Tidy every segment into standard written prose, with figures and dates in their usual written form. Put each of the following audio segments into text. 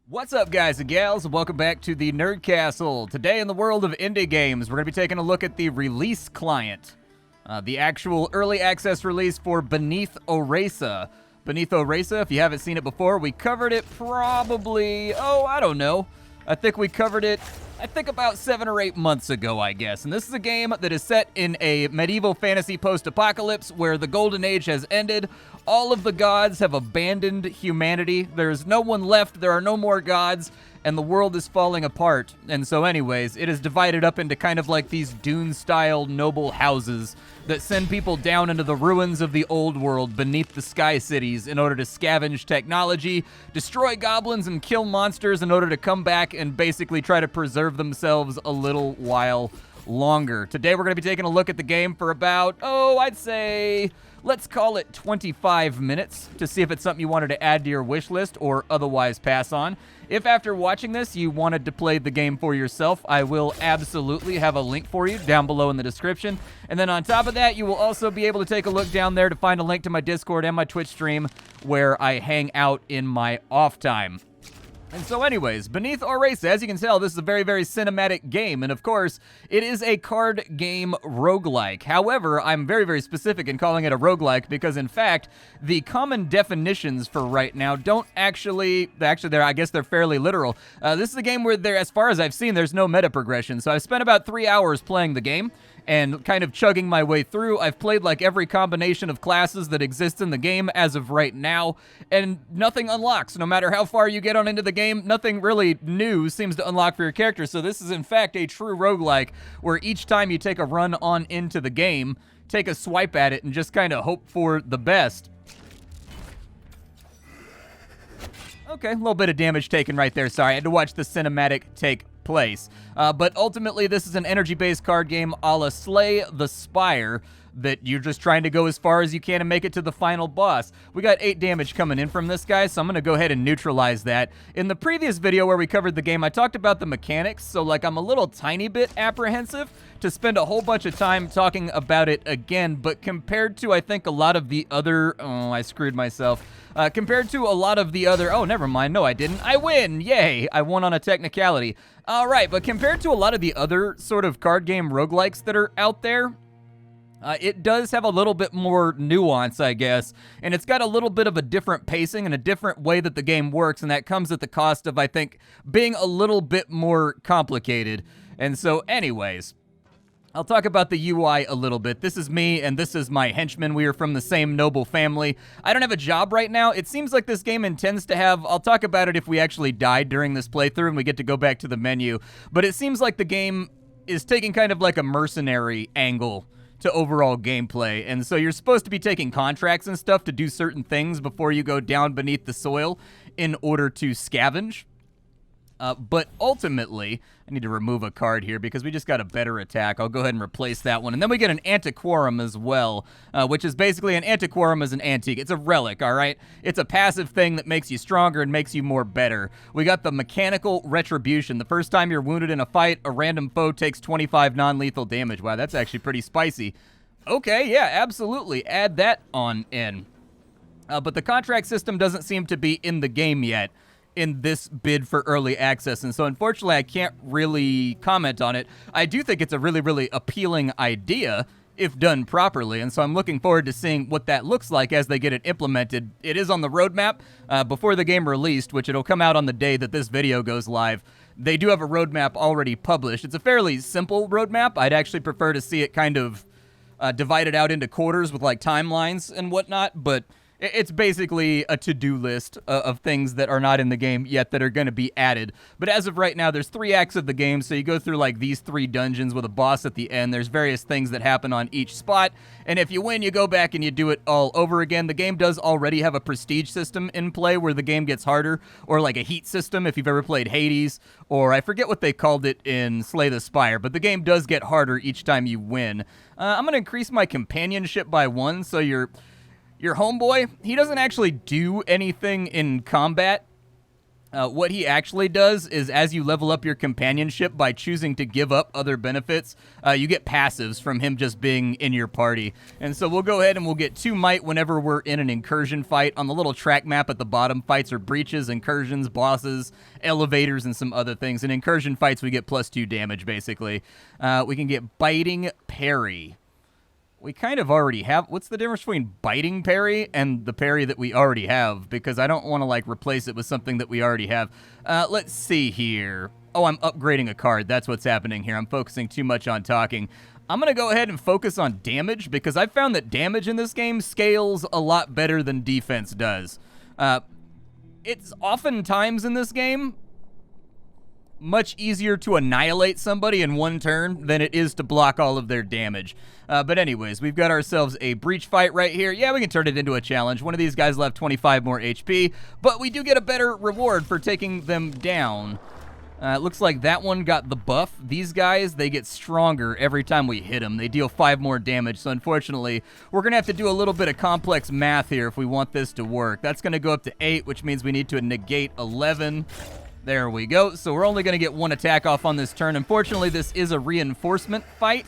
What's up, guys and gals? Welcome back to the Nerd Castle. Today in the world of indie games, we're going to be taking a look at the release client. The actual early access release for Beneath Oresa. Beneath Oresa, if you haven't seen it before, we covered it probably, I don't know. I think we covered it, about 7 or 8 months ago, I guess. And this is a game that is set in a medieval fantasy post-apocalypse where the Golden Age has ended. All of the gods have abandoned humanity. There's no one left. There are no more gods. And the world is falling apart. And so anyways, it is divided up into kind of like these Dune-style noble houses that send people down into the ruins of the old world beneath the sky cities in order to scavenge technology, destroy goblins, and kill monsters in order to come back and basically try to preserve themselves a little while longer. Today we're going to be taking a look at the game for about, I'd say, let's call it 25 minutes to see if it's something you wanted to add to your wish list or otherwise pass on. If after watching this you wanted to play the game for yourself, I will absolutely have a link for you down below in the description. And then on top of that, you will also be able to take a look down there to find a link to my Discord and my Twitch stream where I hang out in my off time. And so anyways, Beneath Oresa, as you can tell, this is a very, very cinematic game, and of course, it is a card game roguelike. However, I'm very, very specific in calling it a roguelike because, in fact, the common definitions for right now don't actually, I guess they're fairly literal. This is a game where as far as I've seen, there's no meta progression, so I've spent about 3 hours playing the game and kind of chugging my way through. I've played like every combination of classes that exists in the game as of right now, and nothing unlocks. No matter how far you get on into the game, nothing really new seems to unlock for your character. So this is in fact a true roguelike, where each time you take a run on into the game, take a swipe at it and just kind of hope for the best. Okay, a little bit of damage taken right there. Sorry, I had to watch the cinematic take place. But ultimately, this is an energy-based card game a la Slay the Spire that you're just trying to go as far as you can and make it to the final boss. We got 8 damage coming in from this guy, so I'm going to go ahead and neutralize that. In the previous video where we covered the game, I talked about the mechanics, so like I'm a little tiny bit apprehensive to spend a whole bunch of time talking about it again, but compared to, I think, a lot of the other... I screwed myself. Compared to a lot of the other... never mind. No, I didn't. I win! Yay! I won on a technicality. All right, but compared to a lot of the other sort of card game roguelikes that are out there, it does have a little bit more nuance, I guess, and it's got a little bit of a different pacing and a different way that the game works, and that comes at the cost of, I think, being a little bit more complicated. And so, anyways, I'll talk about the UI a little bit. This is me, and this is my henchman. We are from the same noble family. I don't have a job right now. It seems like this game intends to have... I'll talk about it if we actually died during this playthrough and we get to go back to the menu. But it seems like the game is taking kind of like a mercenary angle to overall gameplay. And so you're supposed to be taking contracts and stuff to do certain things before you go down beneath the soil in order to scavenge. But ultimately, I need to remove a card here because we just got a better attack. I'll go ahead and replace that one. And then we get an Antiquorum as well, which is basically an Antiquorum is an antique. It's a relic, all right? It's a passive thing that makes you stronger and makes you more better. We got the Mechanical Retribution. The first time you're wounded in a fight, a random foe takes 25 non-lethal damage. Wow, that's actually pretty spicy. Okay, yeah, absolutely. Add that on in. But the contract system doesn't seem to be in the game yet in this bid for early access, and so unfortunately I can't really comment on it. I do think it's a really, really appealing idea if done properly, and so I'm looking forward to seeing what that looks like as they get it implemented. It is on the roadmap before the game released, which it'll come out on the day that this video goes live. They do have a roadmap already published. It's a fairly simple roadmap. I'd actually prefer to see it kind of divided out into quarters with like timelines and whatnot, but it's basically a to-do list of things that are not in the game yet that are going to be added. But as of right now, there's 3 acts of the game, so you go through like these 3 dungeons with a boss at the end. There's various things that happen on each spot, and if you win, you go back and you do it all over again. The game does already have a prestige system in play where the game gets harder, or like a heat system if you've ever played Hades, or I forget what they called it in Slay the Spire, but the game does get harder each time you win. I'm going to increase my companionship by 1, so your homeboy, he doesn't actually do anything in combat. What he actually does is as you level up your companionship by choosing to give up other benefits, you get passives from him just being in your party. And so we'll go ahead and we'll get 2 might whenever we're in an incursion fight. On the little track map at the bottom, fights are breaches, incursions, bosses, elevators, and some other things. In incursion fights, we get +2 damage, basically. We can get biting parry. We kind of already have. What's the difference between biting parry and the parry that we already have? Because I don't want to, like, replace it with something that we already have. Let's see here. Oh, I'm upgrading a card. That's what's happening here. I'm focusing too much on talking. I'm going to go ahead and focus on damage because I found that damage in this game scales a lot better than defense does. It's oftentimes in this game much easier to annihilate somebody in one turn than it is to block all of their damage. But anyways, we've got ourselves a breach fight right here. Yeah, we can turn it into a challenge. One of these guys left 25 more HP, but we do get a better reward for taking them down. It looks like that one got the buff. These guys, they get stronger every time we hit them. They deal 5 more damage, so unfortunately, we're going to have to do a little bit of complex math here if we want this to work. That's going to go up to 8, which means we need to negate 11. There we go. So we're only going to get 1 attack off on this turn. Unfortunately, this is a reinforcement fight.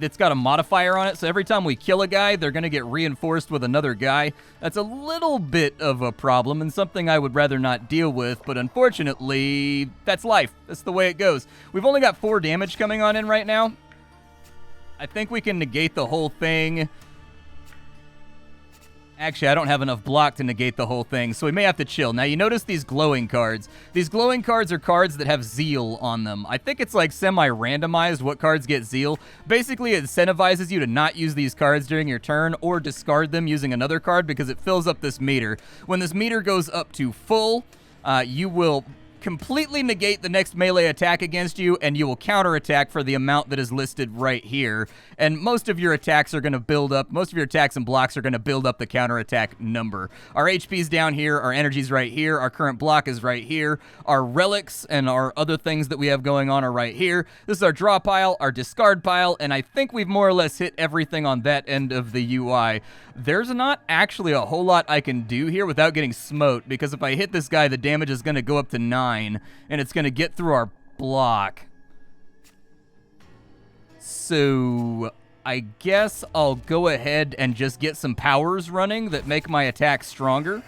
It's got a modifier on it, so every time we kill a guy, they're going to get reinforced with another guy. That's a little bit of a problem and something I would rather not deal with, but unfortunately, that's life. That's the way it goes. We've only got 4 damage coming on in right now. I think we can negate the whole thing. Actually, I don't have enough block to negate the whole thing, so we may have to chill. Now, you notice these glowing cards. These glowing cards are cards that have zeal on them. I think it's like semi-randomized what cards get zeal. Basically, it incentivizes you to not use these cards during your turn or discard them using another card because it fills up this meter. When this meter goes up to full, you will completely negate the next melee attack against you, and you will counterattack for the amount that is listed right here. And most of your attacks are going to build up, most of your attacks and blocks are going to build up the counterattack number. Our HP's down here, our energy's right here, our current block is right here, our relics and our other things that we have going on are right here. This is our draw pile, our discard pile, and I think we've more or less hit everything on that end of the UI. There's not actually a whole lot I can do here without getting smote, because if I hit this guy, the damage is going to go up to 9, and it's going to get through our block. So I guess I'll go ahead and just get some powers running that make my attack stronger.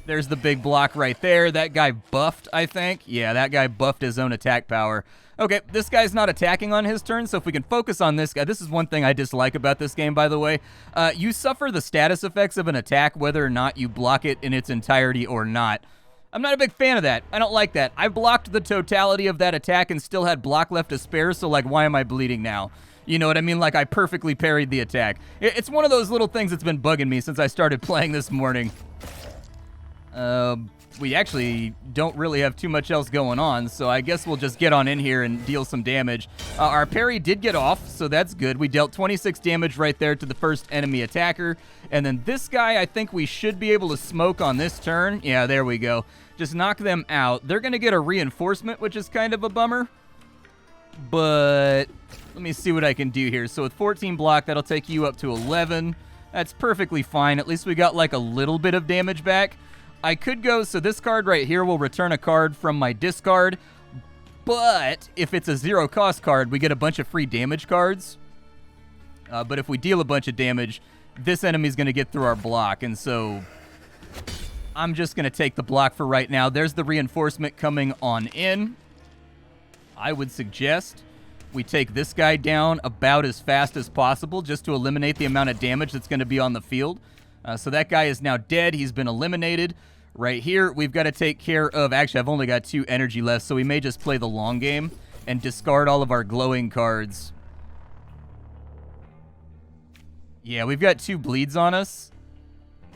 There's the big block right there. That guy buffed, I think. Yeah, that guy buffed his own attack power. Okay, this guy's not attacking on his turn, so if we can focus on this guy. This is one thing I dislike about this game, by the way. You suffer the status effects of an attack whether or not you block it in its entirety or not. I'm not a big fan of that. I don't like that. I blocked the totality of that attack and still had block left to spare, so, like, why am I bleeding now? You know what I mean? Like, I perfectly parried the attack. It's one of those little things that's been bugging me since I started playing this morning. We actually don't really have too much else going on, so I guess we'll just get on in here and deal some damage. Our parry did get off, so that's good. We dealt 26 damage right there to the first enemy attacker. And then this guy, I think we should be able to smoke on this turn. Yeah, there we go. Just knock them out. They're going to get a reinforcement, which is kind of a bummer. But let me see what I can do here. So with 14 block, that'll take you up to 11. That's perfectly fine. At least we got like a little bit of damage back. I could go, so this card right here will return a card from my discard, but if it's a zero cost card, we get a bunch of free damage cards. But if we deal a bunch of damage, this enemy's going to get through our block, and so I'm just going to take the block for right now. There's the reinforcement coming on in. I would suggest we take this guy down about as fast as possible just to eliminate the amount of damage that's going to be on the field. So that guy is now dead. He's been eliminated. Right here, we've got to take care of... Actually, I've only got 2 energy left, so we may just play the long game and discard all of our glowing cards. Yeah, we've got 2 bleeds on us.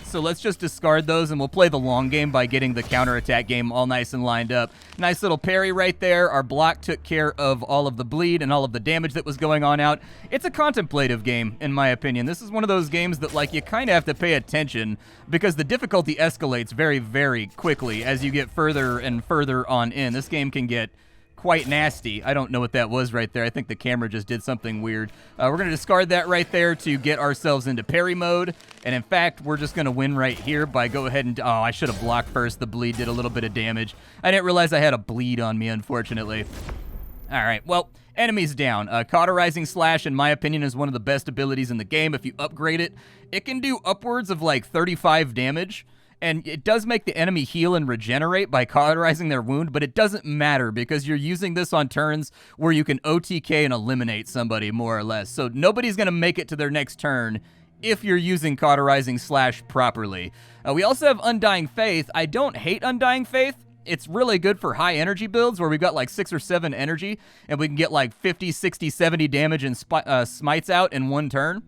So let's just discard those, and we'll play the long game by getting the counterattack game all nice and lined up. Nice little parry right there. Our block took care of all of the bleed and all of the damage that was going on out. It's a contemplative game, in my opinion. This is one of those games that, like, you kind of have to pay attention because the difficulty escalates very, very quickly as you get further and further on in. This game can get quite nasty. I don't know what that was right there. I think the camera just did something weird. We're going to discard that right there to get ourselves into parry mode. And in fact, we're just going to win right here by go ahead and... Oh, I should have blocked first. The bleed did a little bit of damage. I didn't realize I had a bleed on me, unfortunately. All right, well, enemies down. Cauterizing Slash, in my opinion, is one of the best abilities in the game. If you upgrade it, it can do upwards of like 35 damage. And it does make the enemy heal and regenerate by cauterizing their wound, but it doesn't matter because you're using this on turns where you can OTK and eliminate somebody, more or less. So nobody's going to make it to their next turn if you're using Cauterizing Slash properly. We also have Undying Faith. I don't hate Undying Faith. It's really good for high energy builds where we've got like 6 or 7 energy and we can get like 50, 60, 70 damage and smites out in one turn.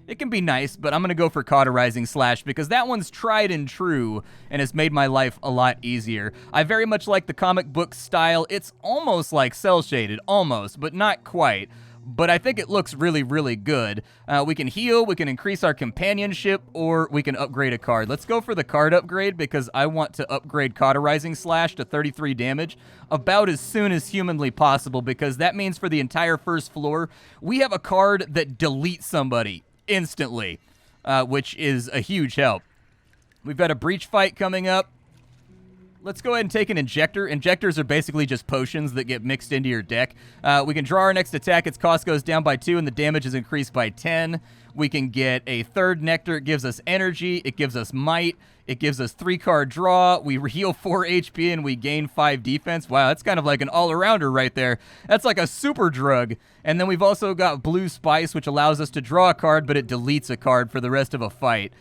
It can be nice, but I'm going to go for Cauterizing Slash because that one's tried and true and has made my life a lot easier. I very much like the comic book style. It's almost like cel-shaded, almost, but not quite. But I think it looks really, really good. We can heal, we can increase our companionship, or we can upgrade a card. Let's go for the card upgrade because I want to upgrade Cauterizing Slash to 33 damage about as soon as humanly possible because that means for the entire first floor, we have a card that deletes somebody instantly, which is a huge help. We've got a breach fight coming up. Let's go ahead and take an injector. Injectors are basically just potions that get mixed into your deck. We can draw our next attack. Its cost goes down by 2 and the damage is increased by 10. We can get a third nectar. It gives us energy. It gives us might. It gives us 3-card draw. We heal 4 HP and we gain 5 defense. Wow, that's kind of like an all-arounder right there. That's like a super drug. And then we've also got Blue Spice, which allows us to draw a card, but it deletes a card for the rest of a fight.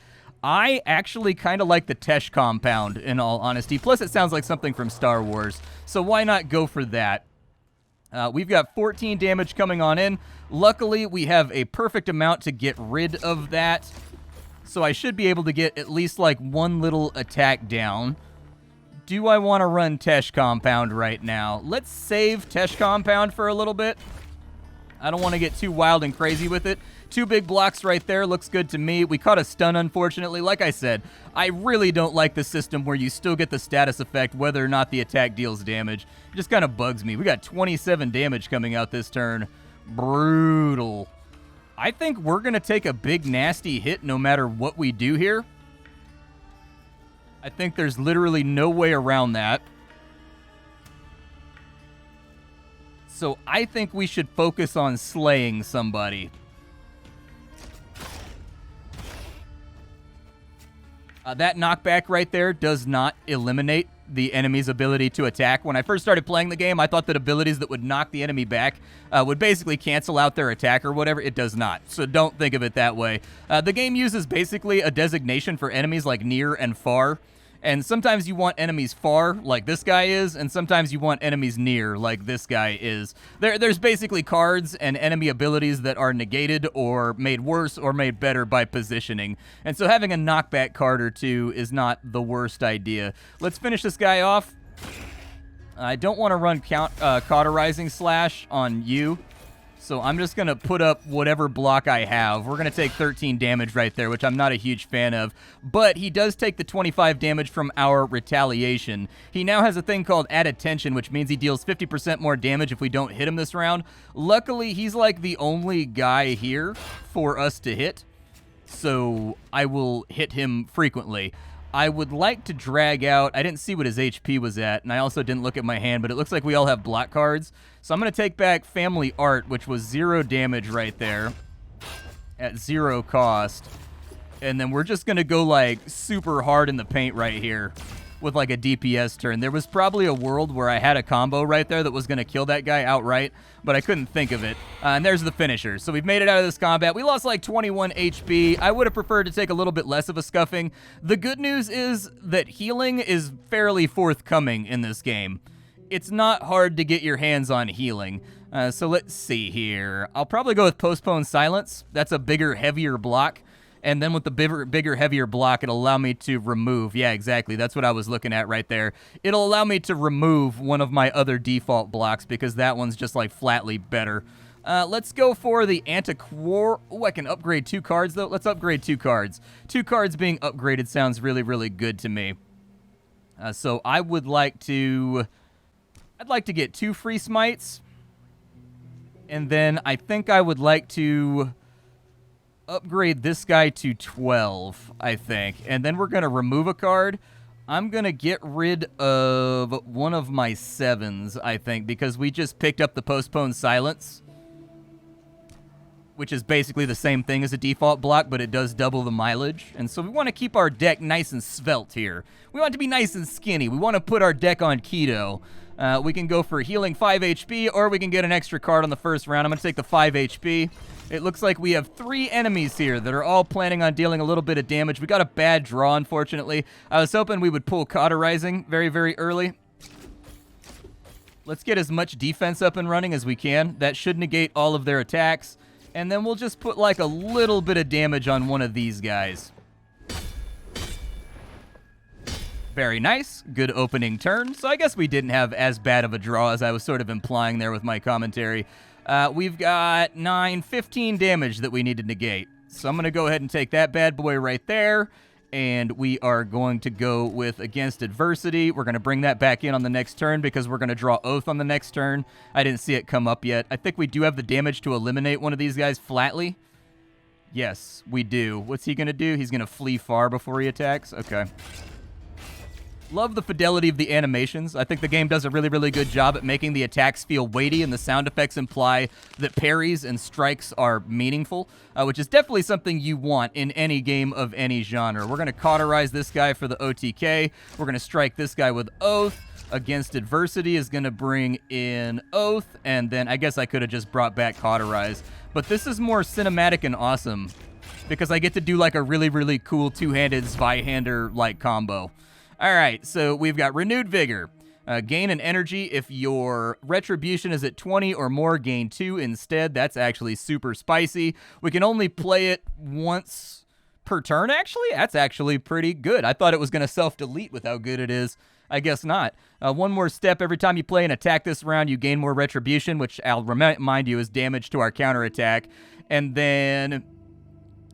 I actually kind of like the Tesh compound, in all honesty. Plus, it sounds like something from Star Wars. So why not go for that? We've got 14 damage coming on in. Luckily, we have a perfect amount to get rid of that. So I should be able to get at least like one little attack down. Do I want to run Tesh compound right now? Let's save Tesh compound for a little bit. I don't want to get too wild and crazy with it. 2 big blocks right there. Looks good to me. We caught a stun, unfortunately. Like I said, I really don't like the system where you still get the status effect whether or not the attack deals damage. It just kind of bugs me. We got 27 damage coming out this turn. Brutal. I think we're going to take a big, nasty hit no matter what we do here. I think there's literally no way around that. So I think we should focus on slaying somebody. That knockback right there does not eliminate the enemy's ability to attack. When I first started playing the game, I thought that abilities that would knock the enemy back would basically cancel out their attack or whatever. It does not, so don't think of it that way. The game uses basically a designation for enemies like near and far. And sometimes you want enemies far, like this guy is, and sometimes you want enemies near, like this guy is. There's basically cards and enemy abilities that are negated or made worse or made better by positioning. And so having a knockback card or 2 is not the worst idea. Let's finish this guy off. I don't want to run Cauterizing Slash on you. So I'm just going to put up whatever block I have. We're going to take 13 damage right there, which I'm not a huge fan of. But he does take the 25 damage from our retaliation. He now has a thing called Add Attention, which means he deals 50% more damage if we don't hit him this round. Luckily, he's like the only guy here for us to hit. So I will hit him frequently. I would like to drag out... I didn't see what his HP was at, and I also didn't look at my hand, but it looks like we all have block cards. So I'm going to take back Family Art, which was 0 damage right there at 0 cost. And then we're just going to go, like, super hard in the paint right here with, like, a DPS turn. There was probably a world where I had a combo right there that was going to kill that guy outright, but I couldn't think of it. And there's the finisher. So we've made it out of this combat. We lost like 21 HP. I would have preferred to take a little bit less of a scuffing. The good news is that healing is fairly forthcoming in this game. It's not hard to get your hands on healing. So let's see here. I'll probably go with Postpone Silence. That's a bigger, heavier block. And then with the bigger, heavier block, it'll allow me to remove. Yeah, exactly. That's what I was looking at right there. It'll allow me to remove one of my other default blocks because that one's just like flatly better. Let's go for the Antiquar. Oh, I can upgrade 2 cards, though. Let's upgrade 2 cards. 2 cards being upgraded sounds really, really good to me. So I would like to I'd like to get 2 free smites. And then I think I would like to upgrade this guy to 12, I think. And then we're going to remove a card. I'm going to get rid of one of my 7s, I think, because we just picked up the Postponed Silence, which is basically the same thing as a default block, but it does double the mileage. And so we want to keep our deck nice and svelte here. We want it to be nice and skinny. We want to put our deck on keto. We can go for healing 5 HP, or we can get an extra card on the first round. I'm going to take the 5 HP. It looks like we have 3 enemies here that are all planning on dealing a little bit of damage. We got a bad draw, unfortunately. I was hoping we would pull Cauterizing very, very early. Let's get as much defense up and running as we can. That should negate all of their attacks. And then we'll just put like a little bit of damage on one of these guys. Very nice. Good opening turn. So I guess we didn't have as bad of a draw as I was sort of implying there with my commentary. We've got 15 damage that we need to negate. So I'm going to go ahead and take that bad boy right there. And we are going to go with Against Adversity. We're going to bring that back in on the next turn because we're going to draw Oath on the next turn. I didn't see it come up yet. I think we do have the damage to eliminate one of these guys flatly. Yes, we do. What's he going to do? He's going to flee far before he attacks? Okay. Love the fidelity of the animations. I think the game does a really, really good job at making the attacks feel weighty, and the sound effects imply that parries and strikes are meaningful, which is definitely something you want in any game of any genre. We're going to cauterize this guy for the OTK. We're going to strike this guy with Oath. Against Adversity is going to bring in Oath, and then I guess I could have just brought back Cauterize. But this is more cinematic and awesome because I get to do like a really, really cool two-handed Zweihander-like combo. All right, so we've got Renewed Vigor. Gain an energy. If your Retribution is at 20 or more, gain 2 instead. That's actually super spicy. We can only play it once per turn, actually. That's actually pretty good. I thought it was going to self-delete with how good it is. I guess not. One more step. Every time you play an attack this round, you gain more Retribution, which I'll remind you is damage to our counterattack. And then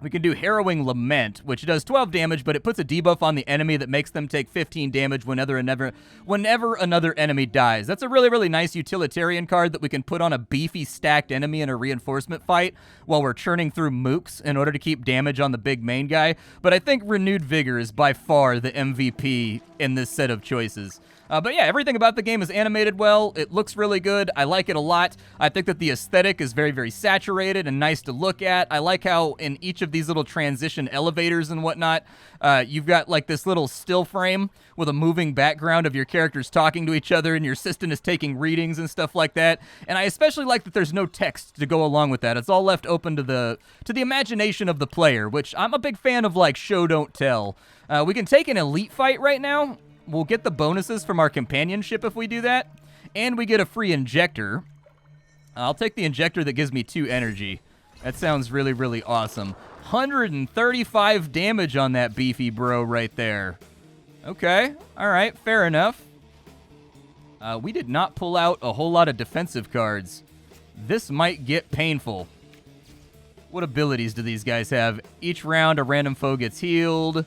we can do Harrowing Lament, which does 12 damage, but it puts a debuff on the enemy that makes them take 15 damage whenever another enemy dies. That's a really, really nice utilitarian card that we can put on a beefy stacked enemy in a reinforcement fight while we're churning through mooks in order to keep damage on the big main guy. But I think Renewed Vigor is by far the MVP in this set of choices. But yeah, everything about the game is animated well. It looks really good. I like it a lot. I think that the aesthetic is very, very saturated and nice to look at. I like how in each of these little transition elevators and whatnot, you've got like this little still frame with a moving background of your characters talking to each other, and your assistant is taking readings and stuff like that. And I especially like that there's no text to go along with that. It's all left open to the imagination of the player, which I'm a big fan of, like show don't tell. We can take an elite fight right now. We'll get the bonuses from our companionship if we do that, and we get a free injector. I'll take the injector that gives me 2 energy. That sounds really, really awesome. 135 damage on that beefy bro right there. Okay, all right, fair enough. We did not pull out a whole lot of defensive cards. This might get painful. What abilities do these guys have? Each round, a random foe gets healed.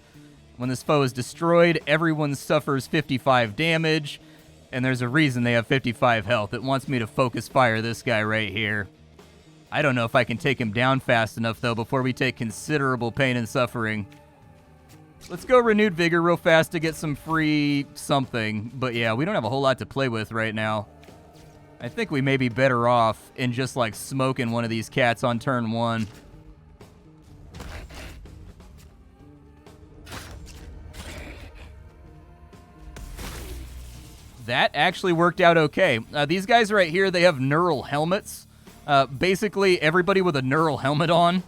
When this foe is destroyed, everyone suffers 55 damage, and there's a reason they have 55 health. It wants me to focus fire this guy right here. I don't know if I can take him down fast enough, though, before we take considerable pain and suffering. Let's go Renewed Vigor real fast to get some free something. But yeah, we don't have a whole lot to play with right now. I think we may be better off in just, like, smoking one of these cats on turn 1. That actually worked out okay. These guys right here, they have neural helmets. Basically, everybody with a neural helmet on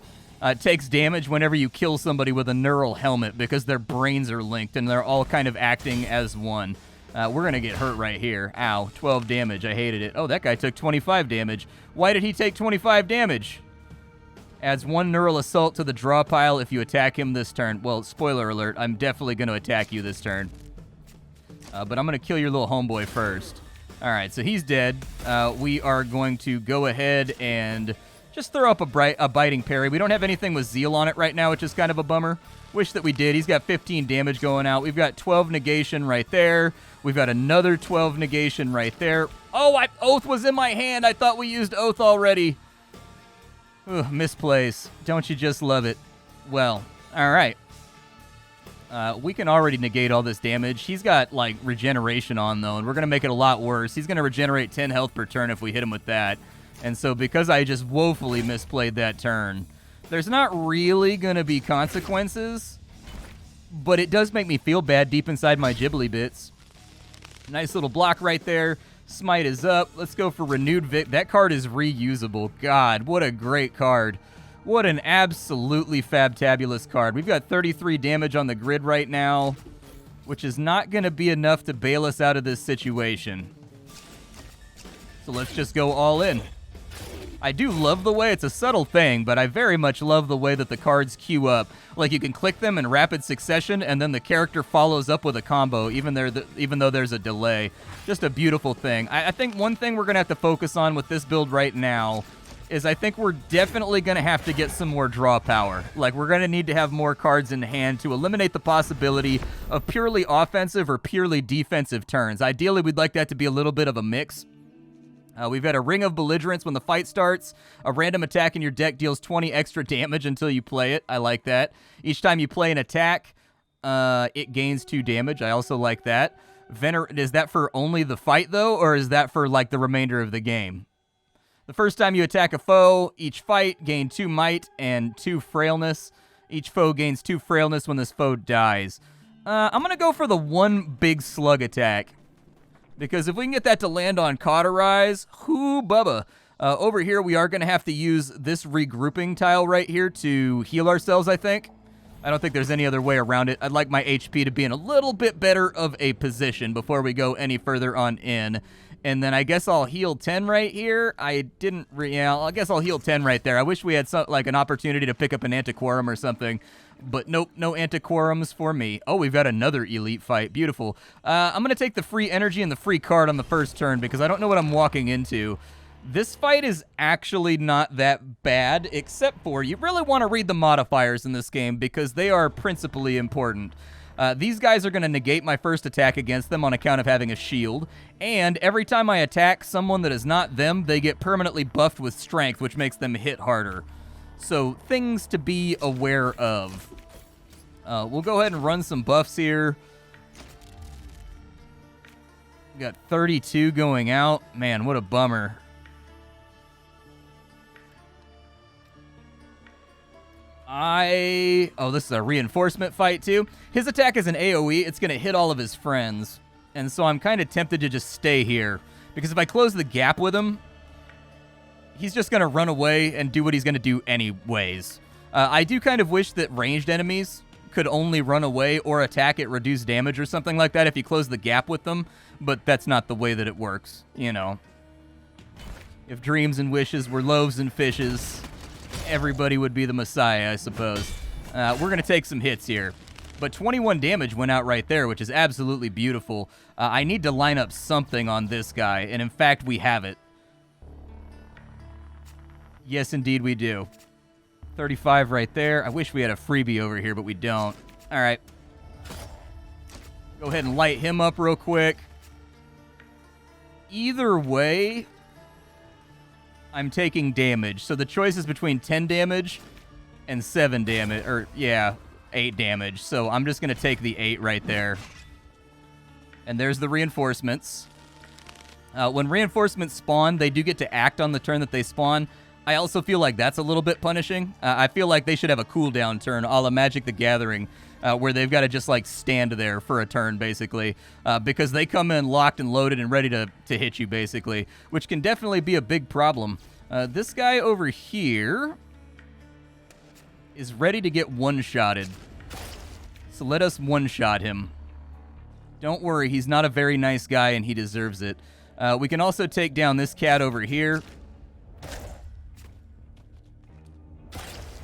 takes damage whenever you kill somebody with a neural helmet because their brains are linked and they're all kind of acting as one. We're going to get hurt right here. Ow, 12 damage. I hated it. Oh, that guy took 25 damage. Why did he take 25 damage? Adds 1 neural assault to the draw pile if you attack him this turn. Well, spoiler alert, I'm definitely going to attack you this turn. But I'm going to kill your little homeboy first. All right, so he's dead. We are going to go ahead and just throw up a biting parry. We don't have anything with Zeal on it right now, which is kind of a bummer. Wish that we did. He's got 15 damage going out. We've got 12 negation right there. We've got another 12 negation right there. Oh, Oath was in my hand. I thought we used Oath already. Ugh, misplays. Don't you just love it? Well, all right. We can already negate all this damage. He's got, like, regeneration on, though, and we're going to make it a lot worse. He's going to regenerate 10 health per turn if we hit him with that. And so because I just woefully misplayed that turn, there's not really going to be consequences, but it does make me feel bad deep inside my Ghibli bits. Nice little block right there. Smite is up. Let's go for Renewed Vic. That card is reusable. God, what a great card. What an absolutely fabtabulous card. We've got 33 damage on the grid right now, which is not going to be enough to bail us out of this situation. So let's just go all in. I do love the way, it's a subtle thing, but I very much love the way that the cards queue up. Like, you can click them in rapid succession, and then the character follows up with a combo, even though there's a delay. Just a beautiful thing. I think one thing we're going to have to focus on with this build right now is I think we're definitely going to have to get some more draw power. Like, we're going to need to have more cards in hand to eliminate the possibility of purely offensive or purely defensive turns. Ideally, we'd like that to be a little bit of a mix. We've got a Ring of Belligerence when the fight starts. A random attack in your deck deals 20 extra damage until you play it. I like that. Each time you play an attack, it gains 2 damage. I also like that. Is that for only the fight, though, or is that for, like, the remainder of the game? The first time you attack a foe, each fight gain 2 might and 2 frailness. Each foe gains 2 frailness when this foe dies. I'm going to go for the 1 big slug attack. Because if we can get that to land on Cauterize, whoo, bubba. Over here, we are going to have to use this regrouping tile right here to heal ourselves, I think. I don't think there's any other way around it. I'd like my HP to be in a little bit better of a position before we go any further on in. And then I guess I'll heal 10 right here. I guess I'll heal 10 right there. I wish we had an opportunity to pick up an Antiquorum or something. But nope, no Antiquorums for me. Oh, we've got another elite fight. Beautiful. I'm going to take the free energy and the free card on the first turn because I don't know what I'm walking into. This fight is actually not that bad, except for you really want to read the modifiers in this game because they are principally important. These guys are going to negate my first attack against them on account of having a shield, and every time I attack someone that is not them, they get permanently buffed with strength, which makes them hit harder. So, things to be aware of. We'll go ahead and run some buffs here. We got 32 going out. Man, what a bummer. This is a reinforcement fight too. His attack is an AoE. It's going to hit all of his friends. And so I'm kind of tempted to just stay here. Because if I close the gap with him, he's just going to run away and do what he's going to do anyways. I do kind of wish that ranged enemies could only run away or attack at reduced damage or something like that if you close the gap with them. But that's not the way that it works, you know. If dreams and wishes were loaves and fishes, everybody would be the Messiah, I suppose. We're going to take some hits here. But 21 damage went out right there, which is absolutely beautiful. I need to line up something on this guy, and in fact, we have it. Yes, indeed, we do. 35 right there. I wish we had a freebie over here, but we don't. All right. Go ahead and light him up real quick. Either way, I'm taking damage. So the choice is between 10 damage and 7 damage. Or, yeah, 8 damage. So I'm just going to take the 8 right there. And there's the reinforcements. When reinforcements spawn, they do get to act on the turn that they spawn. I also feel like that's a little bit punishing. I feel like they should have a cooldown turn, a la Magic the Gathering, where they've got to just, like, stand there for a turn, basically, because they come in locked and loaded and ready to hit you, basically, which can definitely be a big problem. This guy over here is ready to get one-shotted, so let us one-shot him. Don't worry, he's not a very nice guy, and he deserves it. We can also take down this cat over here.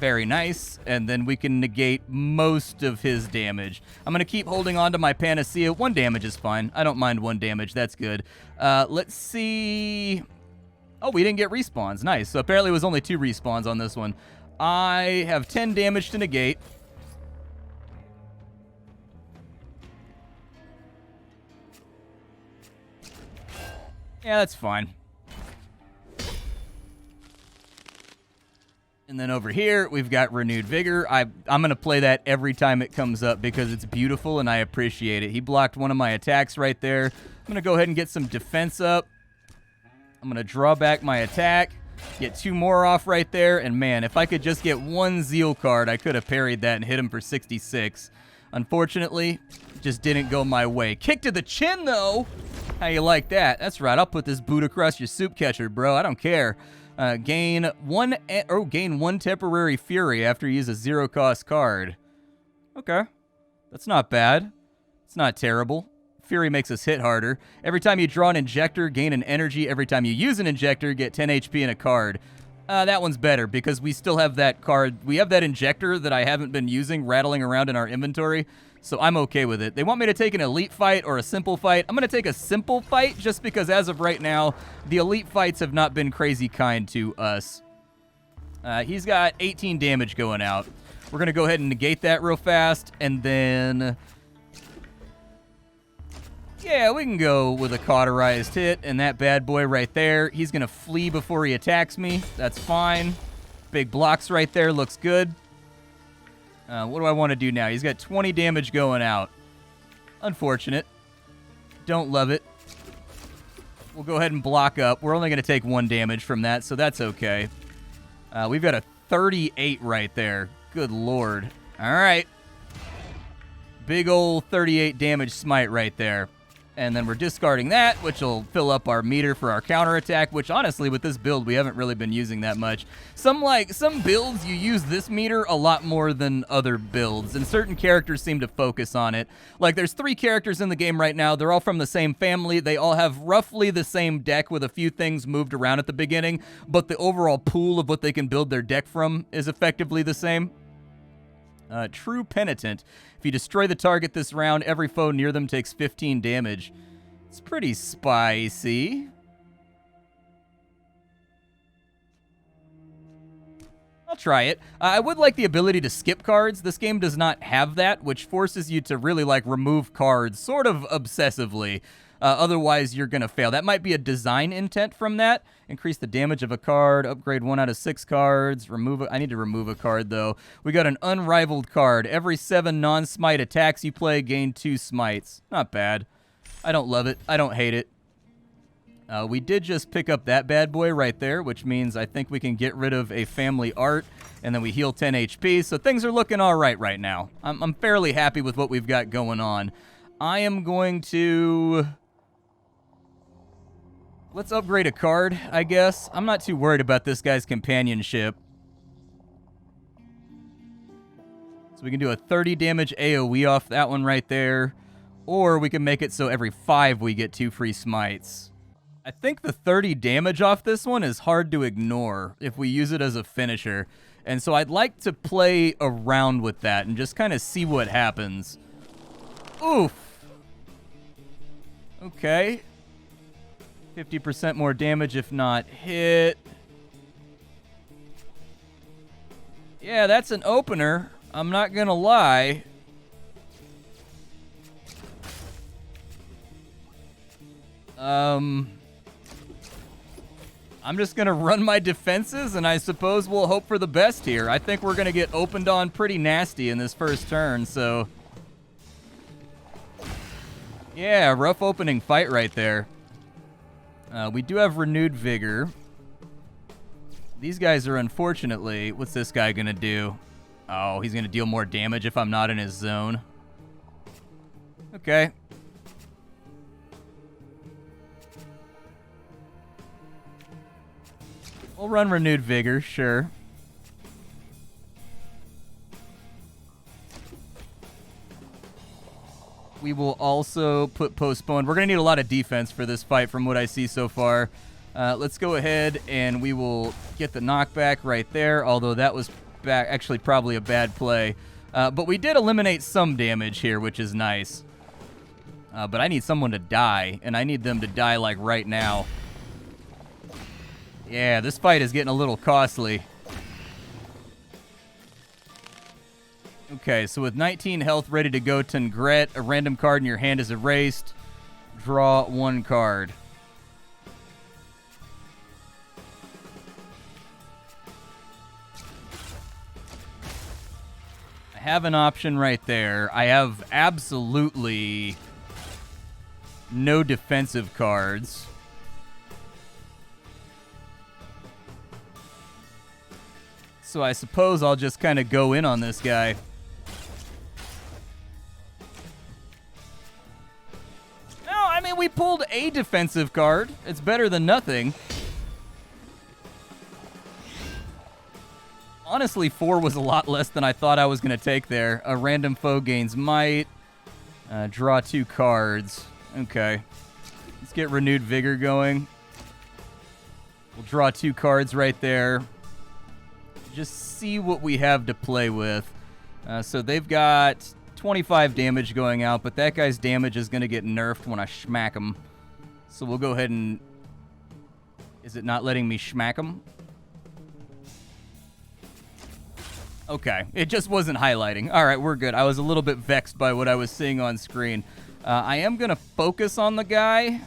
Very nice, and then we can negate most of his damage. I'm going to keep holding on to my Panacea. 1 damage is fine. I don't mind 1 damage. That's good. Let's see. Oh, we didn't get respawns. Nice. So apparently it was only 2 respawns on this one. I have 10 damage to negate. Yeah, that's fine. And then over here, we've got Renewed Vigor. I'm going to play that every time it comes up because it's beautiful and I appreciate it. He blocked one of my attacks right there. I'm going to go ahead and get some defense up. I'm going to draw back my attack, get 2 more off right there, and man, if I could just get 1 Zeal card, I could have parried that and hit him for 66. Unfortunately, just didn't go my way. Kick to the chin, though. How you like that? That's right, I'll put this boot across your soup catcher, bro. I don't care. Gain one temporary fury after you use a 0-cost card. Okay, that's not bad. It's not terrible. Fury makes us hit harder. Every time you draw an injector, gain an energy. Every time you use an injector, get 10 HP in a card. That one's better because we still have that card. We have that injector that I haven't been using rattling around in our inventory, so I'm okay with it. They want me to take an elite fight or a simple fight. I'm going to take a simple fight just because as of right now, the elite fights have not been crazy kind to us. He's got 18 damage going out. We're going to go ahead and negate that real fast, and then... yeah, we can go with a cauterized hit, and that bad boy right there, he's going to flee before he attacks me. That's fine. Big blocks right there, looks good. What do I want to do now? He's got 20 damage going out. Unfortunate. Don't love it. We'll go ahead and block up. We're only going to take 1 damage from that, so that's okay. We've got a 38 right there. Good lord. All right. Big old 38 damage smite right there. And then we're discarding that, which will fill up our meter for our counterattack, which honestly, with this build, we haven't really been using that much. Some builds, you use this meter a lot more than other builds, and certain characters seem to focus on it. Like, there's 3 characters in the game right now. They're all from the same family. They all have roughly the same deck with a few things moved around at the beginning, but the overall pool of what they can build their deck from is effectively the same. True Penitent. If you destroy the target this round, every foe near them takes 15 damage. It's pretty spicy. I'll try it. I would like the ability to skip cards. This game does not have that, which forces you to really, like, remove cards sort of obsessively. Otherwise, you're going to fail. That might be a design intent from that. Increase the damage of a card. Upgrade 1 out of 6 cards. I need to remove a card, though. We got an unrivaled card. Every 7 non-smite attacks you play, gain 2 smites. Not bad. I don't love it. I don't hate it. We did just pick up that bad boy right there, which means I think we can get rid of a family art, and then we heal 10 HP. So things are looking all right now. I'm fairly happy with what we've got going on. I am going to... let's upgrade a card, I guess. I'm not too worried about this guy's companionship. So we can do a 30 damage AoE off that one right there. Or we can make it so every 5 we get 2 free smites. I think the 30 damage off this one is hard to ignore if we use it as a finisher. And so I'd like to play around with that and just kind of see what happens. Oof. Okay. 50% more damage if not hit. Yeah, that's an opener. I'm not gonna lie. I'm just gonna run my defenses, and I suppose we'll hope for the best here. I think we're gonna get opened on pretty nasty in this first turn, so... yeah, rough opening fight right there. We do have Renewed Vigor. These guys are unfortunately... what's this guy gonna do? Oh, he's gonna deal more damage if I'm not in his zone. Okay. We'll run Renewed Vigor, sure. We will also put Postpone. We're going to need a lot of defense for this fight from what I see so far. Let's go ahead and we will get the knockback right there, although that was actually probably a bad play. But we did eliminate some damage here, which is nice. But I need someone to die, and I need them to die like right now. Yeah, this fight is getting a little costly. Okay, so with 19 health ready to go, Tungret, a random card in your hand is erased. Draw 1 card. I have an option right there. I have absolutely no defensive cards. So I suppose I'll just kind of go in on this guy. No, I mean, we pulled a defensive card. It's better than nothing. Honestly, 4 was a lot less than I thought I was going to take there. A random foe gains might. Draw 2 cards. Okay. Let's get Renewed Vigor going. We'll draw 2 cards right there. Just see what we have to play with. So they've got 25 damage going out, but that guy's damage is going to get nerfed when I smack him. So we'll go ahead and... Is it not letting me smack him? Okay, it just wasn't highlighting. All right, we're good. I was a little bit vexed by what I was seeing on screen. I am going to focus on the guy.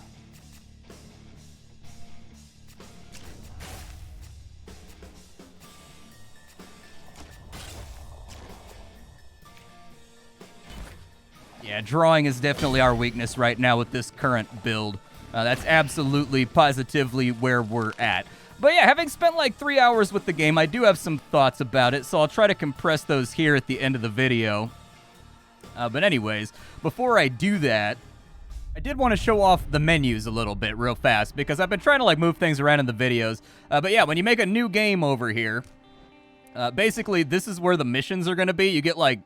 Yeah, drawing is definitely our weakness right now with this current build. That's absolutely, positively where we're at. But yeah, having spent like 3 hours with the game, I do have some thoughts about it, so I'll try to compress those here at the end of the video. But anyways, before I do that, I did want to show off the menus a little bit real fast, because I've been trying to like move things around in the videos. But yeah, when you make a new game over here, basically this is where the missions are going to be. You get like...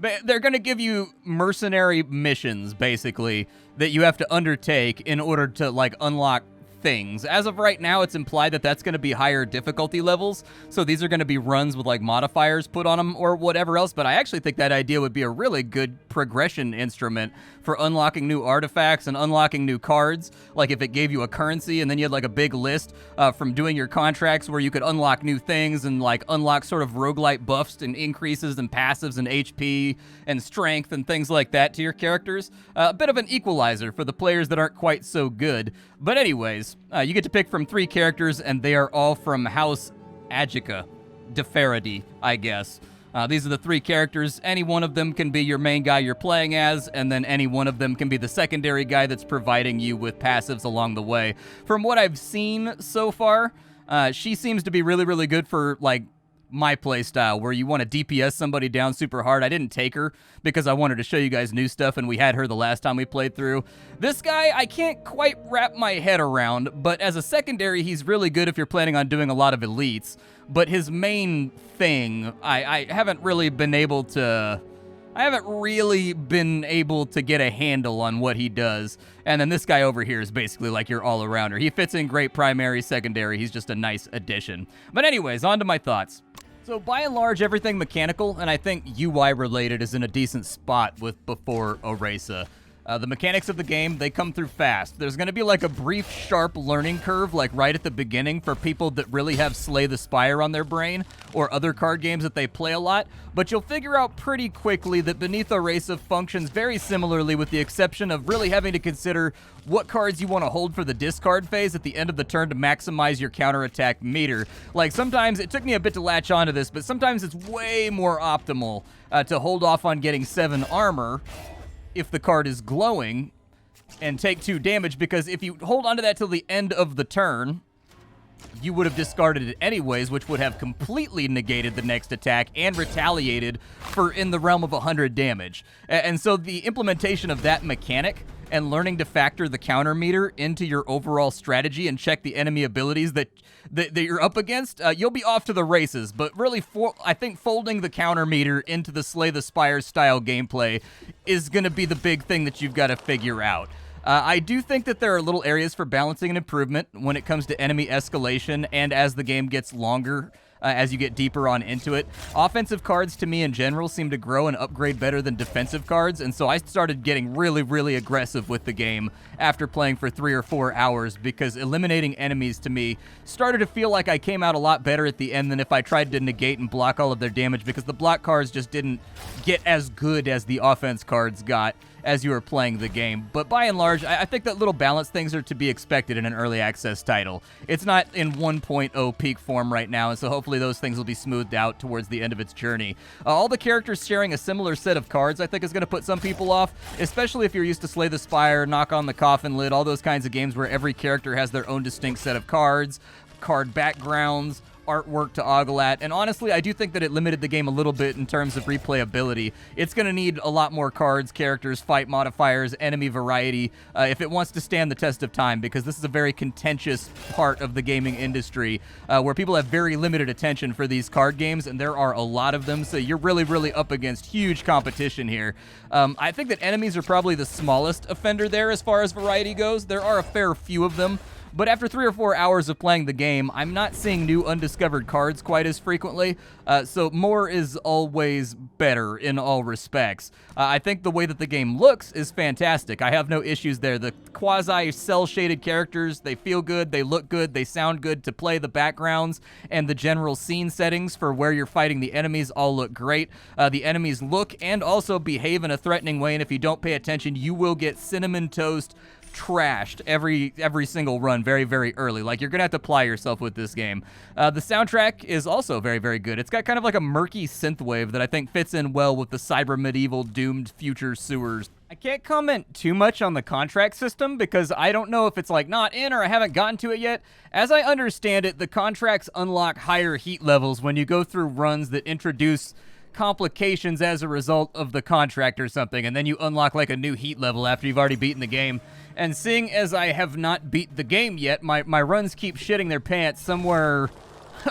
They're going to give you mercenary missions, basically, that you have to undertake in order to, like, unlock things. As of right now, it's implied that that's going to be higher difficulty levels, so these are going to be runs with, like, modifiers put on them or whatever else, but I actually think that idea would be a really good progression instrument for unlocking new artifacts and unlocking new cards. Like, if it gave you a currency and then you had, like, a big list from doing your contracts where you could unlock new things and, like, unlock sort of roguelike buffs and increases and passives and HP and strength and things like that to your characters. A bit of an equalizer for the players that aren't quite so good. But anyways, you get to pick from 3 characters, and they are all from House Agica. Defarity, I guess. These are the 3 characters. Any one of them can be your main guy you're playing as, and then any one of them can be the secondary guy that's providing you with passives along the way. From what I've seen so far, she seems to be really, really good for, like, my playstyle, where you want to DPS somebody down super hard. I didn't take her because I wanted to show you guys new stuff, and we had her the last time we played through. This guy, I can't quite wrap my head around, but as a secondary, he's really good if you're planning on doing a lot of elites. But his main thing, I haven't really been able to... I haven't really been able to get a handle on what he does. And then this guy over here is basically like your all-arounder. He fits in great primary, secondary. He's just a nice addition. But anyways, on to my thoughts. So by and large, everything mechanical, and I think UI-related is in a decent spot with Before Oresa. The mechanics of the game, they come through fast. There's going to be like a brief, sharp learning curve, like right at the beginning for people that really have Slay the Spire on their brain, or other card games that they play a lot, but you'll figure out pretty quickly that Beneath Oresa functions very similarly, with the exception of really having to consider what cards you want to hold for the discard phase at the end of the turn to maximize your counterattack meter. Like, sometimes, it took me a bit to latch onto this, but sometimes it's way more optimal to hold off on getting 7 armor if the card is glowing, and take 2 damage, because if you hold onto that till the end of the turn, you would have discarded it anyways, which would have completely negated the next attack and retaliated for in the realm of 100 damage. And so the implementation of that mechanic and learning to factor the counter meter into your overall strategy and check the enemy abilities that you're up against, you'll be off to the races. But really, I think folding the counter meter into the Slay the Spire style gameplay is going to be the big thing that you've got to figure out. I do think that there are little areas for balancing and improvement when it comes to enemy escalation and as the game gets longer. as you get deeper on into it. Offensive cards, to me in general, seem to grow and upgrade better than defensive cards, and so I started getting really, really aggressive with the game after playing for 3 or 4 hours, because eliminating enemies to me started to feel like I came out a lot better at the end than if I tried to negate and block all of their damage, because the block cards just didn't get as good as the offense cards got as you were playing the game. But by and large, I think that little balance things are to be expected in an early access title. It's not in 1.0 peak form right now, and so hopefully those things will be smoothed out towards the end of its journey. All the characters sharing a similar set of cards I think is going to put some people off, especially if you're used to Slay the Spire, Knock on the Coffin Lid, all those kinds of games where every character has their own distinct set of cards, card backgrounds, artwork to ogle at, and honestly, I do think that it limited the game a little bit in terms of replayability. It's going to need a lot more cards, characters, fight modifiers, enemy variety, if it wants to stand the test of time, because this is a very contentious part of the gaming industry, where people have very limited attention for these card games, and there are a lot of them, so you're really, really up against huge competition here. I think that enemies are probably the smallest offender there as far as variety goes. There are a fair few of them, but after 3 or 4 hours of playing the game, I'm not seeing new undiscovered cards quite as frequently, so more is always better in all respects. I think the way that the game looks is fantastic. I have no issues there. The quasi-cel-shaded characters, they feel good, they look good, they sound good to play. The backgrounds and the general scene settings for where you're fighting the enemies all look great. The enemies look and also behave in a threatening way, and if you don't pay attention, you will get cinnamon toast trashed every single run very, very early. Like, you're gonna have to ply yourself with this game. The soundtrack is also very, very good. It's got kind of like a murky synthwave that I think fits in well with the cyber medieval doomed future sewers. I can't comment too much on the contract system because I don't know if it's like not in or I haven't gotten to it yet. As I understand it, the contracts unlock higher heat levels when you go through runs that introduce complications as a result of the contract or something, and then you unlock like a new heat level after you've already beaten the game. And seeing as I have not beat the game yet, my runs keep shitting their pants somewhere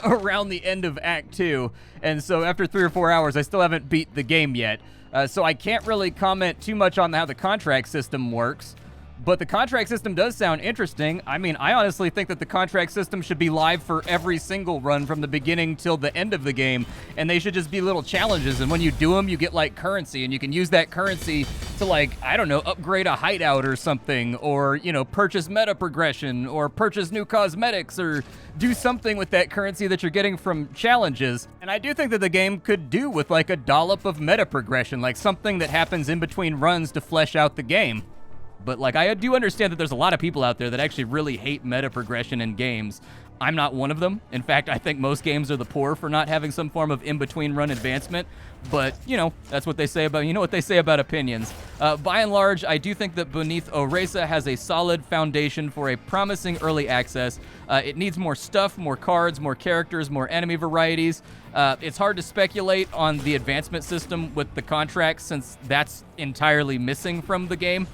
around the end of Act 2, and so after 3 or 4 hours, I still haven't beat the game yet. So I can't really comment too much on how the contract system works. But the contract system does sound interesting. I mean, I honestly think that the contract system should be live for every single run from the beginning till the end of the game, and they should just be little challenges, and when you do them, you get, like, currency, and you can use that currency to, like, I don't know, upgrade a hideout or something, or, you know, purchase meta progression, or purchase new cosmetics, or do something with that currency that you're getting from challenges. And I do think that the game could do with, like, a dollop of meta progression, like something that happens in between runs to flesh out the game. But, like, I do understand that there's a lot of people out there that actually really hate meta progression in games. I'm not one of them. In fact, I think most games are the poor for not having some form of in-between run advancement. But, you know, that's what they say about, you know what they say about opinions. By and large, I do think that Beneath Oresa has a solid foundation for a promising early access. It needs more stuff, more cards, more characters, more enemy varieties. It's hard to speculate on the advancement system with the contracts since that's entirely missing from the game.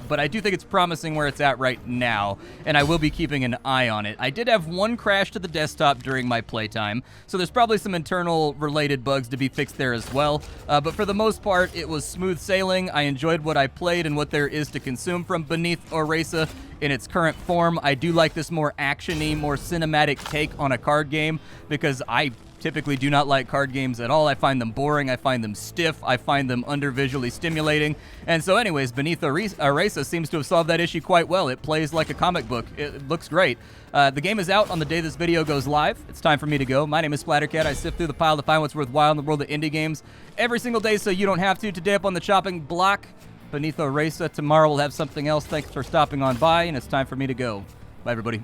But I do think it's promising where it's at right now, and I will be keeping an eye on it. I did have one crash to the desktop during my playtime, so there's probably some internal related bugs to be fixed there as well. But for the most part, it was smooth sailing. I enjoyed what I played and what there is to consume from Beneath Oresa in its current form. I do like this more action-y, more cinematic take on a card game, because I typically do not like card games at all. I find them boring, I find them stiff, I find them under-visually stimulating. And so anyways, Beneath Oresa seems to have solved that issue quite well. It plays like a comic book. It looks great. The game is out on the day this video goes live. It's time for me to go. My name is Splattercat. I sift through the pile to find what's worthwhile in the world of indie games every single day so you don't have to. Today up on the chopping block, Beneath Oresa. Tomorrow we'll have something else. Thanks for stopping on by, and it's time for me to go. Bye, everybody.